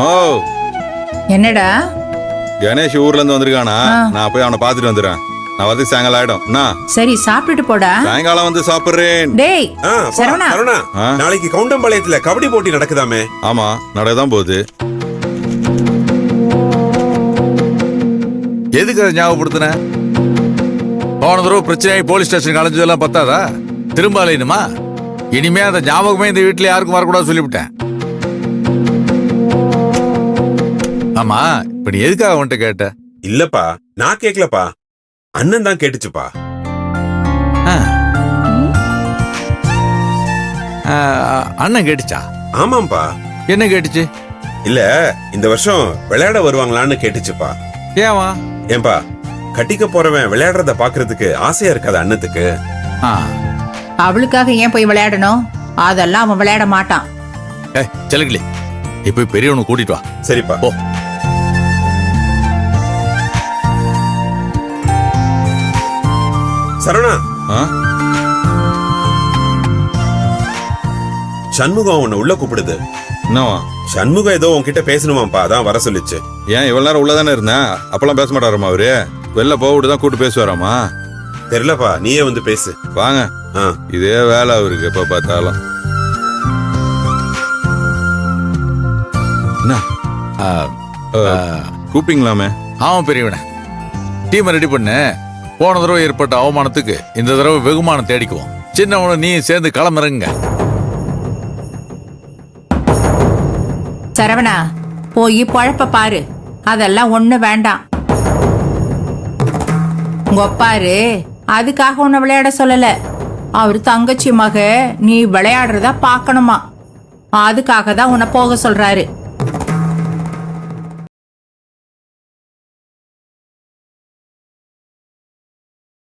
ஓ என்னடா? கணேஷ் ஊர்ல இருந்து வந்திருக்கானா? நான் போய் அவனை பாத்துட்டு வந்துடுறேன். நான் வந்து சாயங்காலம் ஆயிடும். என்ன? சரி சாப்பிட்டுட்டு போடா. சாயங்காலம் வந்து சாப்பிடுறேன். டேய் சரவணா, நாளைக்கு கவுண்டம்பாளையத்துல கபடி போட்டி நடக்குதாமே? ஆமா, நடக்கதான் போகுது. எதுக்கு அதை ஞாபகப்படுத்தின? போன தடவை பிரச்சனையாகி போலீஸ் ஸ்டேஷனுக்கு அலைஞ்சதெல்லாம் பத்தாதா? திரும்ப அலையணுமா? இனிமே அந்த ஞாபகமே இந்த வீட்டுல யாருக்கும் வரக்கூடாது சொல்லிவிட்டேன். ஆமா, இப்ப நீ எதுக்காக அவன்கிட்ட கேட்ட? இல்லப்பா, நான் கேக்கலப்பா, அண்ணன் தான் கேட்டுச்சுப்பா. அண்ணன் கேட்டுச்சா? ஆமாம்பா. என்ன கேட்டுச்சு? இல்ல, இந்த வருஷம் விளையாட வருவாங்களான்னு கேட்டுச்சுப்பா. ஏவா? ஏன்பா, கட்டிக்க போறவன் விளையாடுறத பாக்குறதுக்கு ஆசையா இருக்காது அண்ணத்துக்கு? அவளுக்காக ஏன் போய் விளையாடணும்? அதெல்லாம் அவன் விளையாட மாட்டான். செலகிளி, இப்ப பெரியவனு கூட்டிட்டு வா. சரிப்பா. ஓ, சரவணா, சண்முகம் உன்னை உள்ள கூப்பிடுது. என்னவா? சண்முகம் ஏதோ உன்கிட்ட பேசணுமாப்பா, அதான் வர சொல்லிச்சு. ஏன் இவ்வளவு நேரம் உள்ளதானே இருந்தேன்? அப்பெல்லாம் பேச மாட்டாராமா அவரு? வெளில போவிட்டுதான் கூட்டு பேசுவாராமா? தெரியலப்பா, நீயே வந்து பேசு. வாங்க, இதே வேலை அவருக்கு எப்ப பார்த்தாலும். என்ன கூப்பிங்களாமே? ஆமா பெரியவன, டீமை ரெடி பண்ணு. போன தடவை ஏற்பட்ட அவமானத்துக்கு இந்த தடவை வெகுமானம் தேடிக்குவோம். சின்னவனு நீ சேர்ந்து களமிறங்க. சரவணா, போய் பழப்ப பாரு. அதெல்லாம் ஒண்ணு வேண்டாம். கொப்பாரு அதுக்காக உன்னை விளையாட சொல்லல. அவரு தங்கச்சி மக, நீ விளையாடுறதா பாக்கணுமா? அதுக்காக தான் உன்னை போக சொல்றாரு.